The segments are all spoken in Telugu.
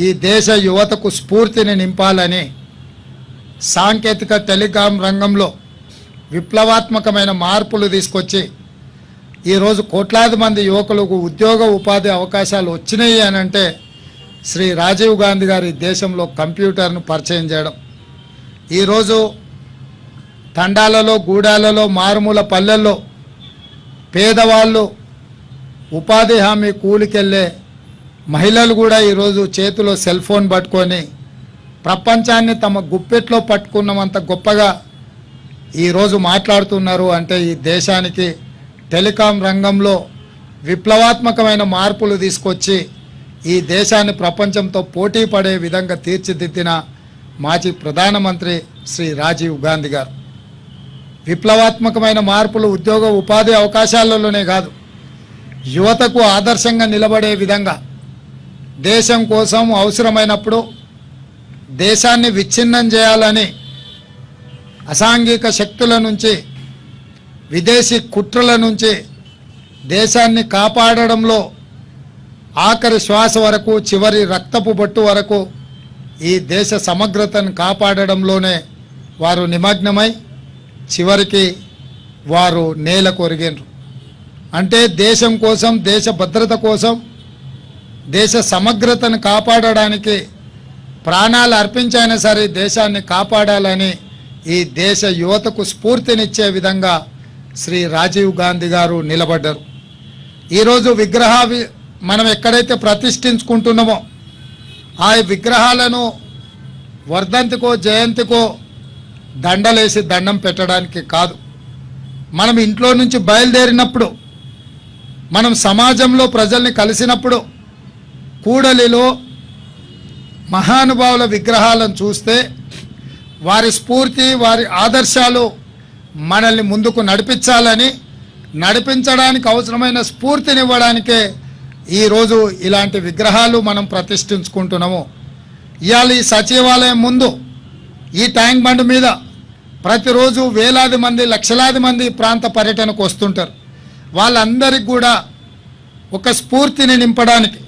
ఈ దేశ యువతకు స్ఫూర్తిని నింపాలని సాంకేతిక టెలికాం రంగంలో విప్లవాత్మకమైన మార్పులు తీసుకొచ్చి ఈరోజు కోట్లాది మంది యువకులకు ఉద్యోగ ఉపాధి అవకాశాలు వచ్చినాయి అని అంటే శ్రీ రాజీవ్ గాంధీ గారి దేశంలో కంప్యూటర్ను పరిచయం చేయడం. ఈరోజు తండాలలో, గూడాలలో, మారుమూల పల్లెల్లో పేదవాళ్ళు ఉపాధి హామీ కూలికెళ్ళే మహిళలు కూడా ఈరోజు చేతిలో సెల్ ఫోన్ పట్టుకొని ప్రపంచాన్ని తమ గుప్పెట్లో పట్టుకున్నంత గొప్పగా ఈరోజు మాట్లాడుతున్నారు. అంటే ఈ దేశానికి టెలికాం రంగంలో విప్లవాత్మకమైన మార్పులు తీసుకొచ్చి ఈ దేశాన్ని ప్రపంచంతో పోటీ పడే విధంగా తీర్చిదిద్దిన మాజీ ప్రధానమంత్రి శ్రీ రాజీవ్ గాంధీ గారు. విప్లవాత్మకమైన మార్పులు ఉద్యోగ ఉపాధి అవకాశాలలోనే కాదు, యువతకు ఆదర్శంగా నిలబడే విధంగా దేశం కోసం అవసరమైనప్పుడు దేశాన్ని విచ్ఛిన్నం చేయాలని అసాంఘిక శక్తుల నుంచి, విదేశీ కుట్రల నుంచి దేశాన్ని కాపాడడంలో ఆఖరి శ్వాస వరకు, చివరి రక్తపు బొట్టు వరకు ఈ దేశ సమగ్రతను కాపాడడంలోనే వారు నిమగ్నమై చివరికి వారు నేల కొరిగినరు. అంటే దేశం కోసం, దేశ భద్రత కోసం, దేశ సమగ్రతను కాపాడడానికి ప్రాణాలు అర్పించైనా సరే దేశాన్ని కాపాడాలని ఈ దేశ యువతకు స్ఫూర్తినిచ్చే విధంగా శ్రీ రాజీవ్ గాంధీ గారు నిలబడ్డారు. ఈరోజు మనం ఎక్కడైతే ప్రతిష్ఠించుకుంటున్నామో ఆ విగ్రహాలను వర్ధంతికో జయంతికో దండలేసి దండం పెట్టడానికి కాదు, మనం ఇంట్లో నుంచి బయలుదేరినప్పుడు, మనం సమాజంలో ప్రజల్ని కలిసినప్పుడు కూడలిలో మహానుభావుల విగ్రహాలను చూస్తే వారి స్ఫూర్తి, వారి ఆదర్శాలు మనల్ని ముందుకు నడిపించడానికి అవసరమైన స్ఫూర్తినివ్వడానికే ఈరోజు ఇలాంటి విగ్రహాలు మనం ప్రతిష్ఠించుకుంటున్నాము. ఇవాళ ఈ సచివాలయం ముందు ఈ ట్యాంక్ బండ్ మీద ప్రతిరోజు వేలాది మంది, లక్షలాది మంది ప్రాంత పర్యటనకు వస్తుంటారు. వాళ్ళందరికీ కూడా ఒక స్ఫూర్తిని నింపడానికి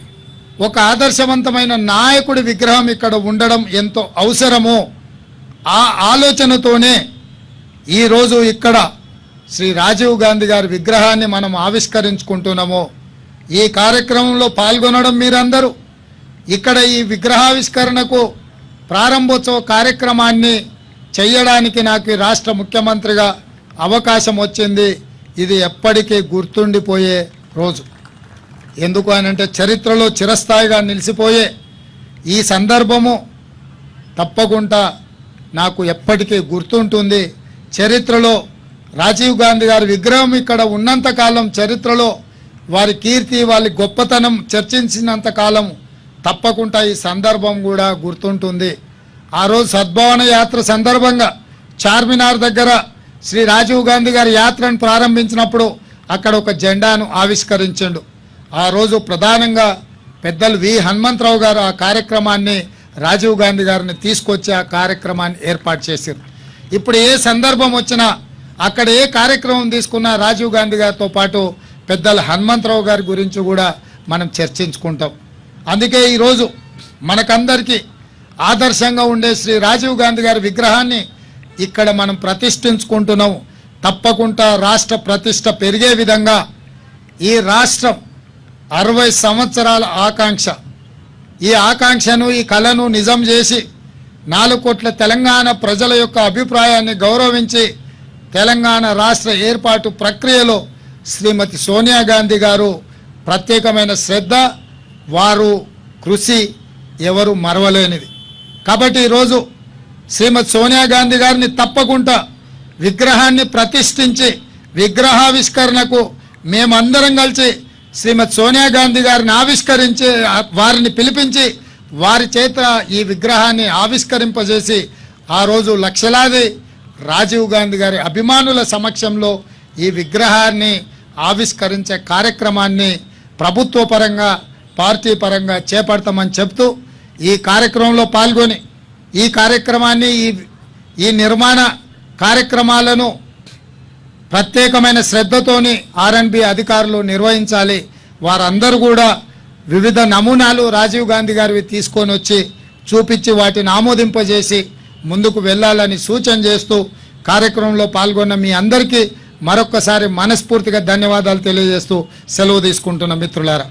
ఒక ఆదర్శవంతమైన నాయకుడి విగ్రహం ఇక్కడ ఉండడం ఎంతో అవసరమో ఆ ఆలోచనతోనే ఈరోజు ఇక్కడ శ్రీ రాజీవ్ గాంధీ గారి విగ్రహాన్ని మనం ఆవిష్కరించుకుంటున్నాము. ఈ కార్యక్రమంలో పాల్గొనడం మీరందరూ ఇక్కడ ఈ విగ్రహావిష్కరణకు ప్రారంభోత్సవ కార్యక్రమాన్ని చేయడానికి నాకు ఈ రాష్ట్ర ముఖ్యమంత్రిగా అవకాశం వచ్చింది. ఇది ఎప్పటికీ గుర్తుండిపోయే రోజు. ఎందుకు అనంటే చరిత్రలో చిరస్థాయిగా నిలిచిపోయే ఈ సందర్భము తప్పకుండా నాకు ఎప్పటికీ గుర్తుంటుంది. చరిత్రలో రాజీవ్ గాంధీ గారి విగ్రహం ఇక్కడ ఉన్నంతకాలం, చరిత్రలో వారి కీర్తి, వారి గొప్పతనం చర్చించినంతకాలం తప్పకుండా ఈ సందర్భం కూడా గుర్తుంటుంది. ఆ రోజు సద్భావన యాత్ర సందర్భంగా చార్మినార్ దగ్గర శ్రీ రాజీవ్ గాంధీ గారి యాత్రను ప్రారంభించినప్పుడు అక్కడ ఒక జెండాను ఆవిష్కరించిండు. ఆ రోజు ప్రధానంగా పెద్దలు వి హనుమంతరావు గారు ఆ కార్యక్రమాన్ని, రాజీవ్ గాంధీ గారిని తీసుకొచ్చి ఆ కార్యక్రమాన్ని ఏర్పాటు చేశారు. ఇప్పుడు ఏ సందర్భం వచ్చినా, అక్కడ ఏ కార్యక్రమం తీసుకున్నా రాజీవ్ గాంధీ గారితో పాటు పెద్దలు హనుమంతరావు గారి గురించి కూడా మనం చర్చించుకుంటాం. అందుకే ఈరోజు మనకందరికీ ఆదర్శంగా ఉండే శ్రీ రాజీవ్ గాంధీ గారి విగ్రహాన్ని ఇక్కడ మనం ప్రతిష్ఠించుకుంటున్నాం. తప్పకుండా రాష్ట్ర ప్రతిష్ట పెరిగే విధంగా ఈ రాష్ట్రం 60 సంవత్సరాల ఆకాంక్ష, ఈ ఆకాంక్షను, ఈ కళను నిజం చేసి 4 కోట్ల తెలంగాణ ప్రజల యొక్క అభిప్రాయాన్ని గౌరవించి తెలంగాణ రాష్ట్ర ఏర్పాటు ప్రక్రియలో శ్రీమతి సోనియా గాంధీ గారు ప్రత్యేకమైన శ్రద్ధ, వారు కృషి ఎవరు మరవలేనిది. కాబట్టి ఈరోజు శ్రీమతి సోనియా గాంధీ గారిని తప్పకుండా విగ్రహాన్ని ప్రతిష్ఠించి విగ్రహావిష్కరణకు మేమందరం కలిసి శ్రీమతి సోనియా గాంధీ గారిని ఆవిష్కరించి, వారిని పిలిపించి వారి చేత ఈ విగ్రహాన్ని ఆవిష్కరింపజేసి ఆ రోజు లక్షలాది రాజీవ్ గాంధీ గారి అభిమానుల సమక్షంలో ఈ విగ్రహాన్ని ఆవిష్కరించే కార్యక్రమాన్ని ప్రభుత్వ పరంగా, పార్టీ పరంగా చేపడతామని చెప్తూ ఈ కార్యక్రమంలో పాల్గొని ఈ కార్యక్రమాన్ని, ఈ నిర్మాణ కార్యక్రమాలను ప్రత్యేకమైన శ్రద్ధతోని R&B అధికారులు నిర్వహించాలి. వారందరూ కూడా వివిధ నమూనాలు రాజీవ్ గాంధీ గారివి తీసుకొని వచ్చి చూపించి వాటిని ఆమోదింపజేసి ముందుకు వెళ్ళాలని సూచన చేస్తూ కార్యక్రమంలో పాల్గొన్న మీ అందరికీ మరొక్కసారి మనస్ఫూర్తిగా ధన్యవాదాలు తెలియజేస్తూ సెలవు తీసుకుంటున్న మిత్రులారా.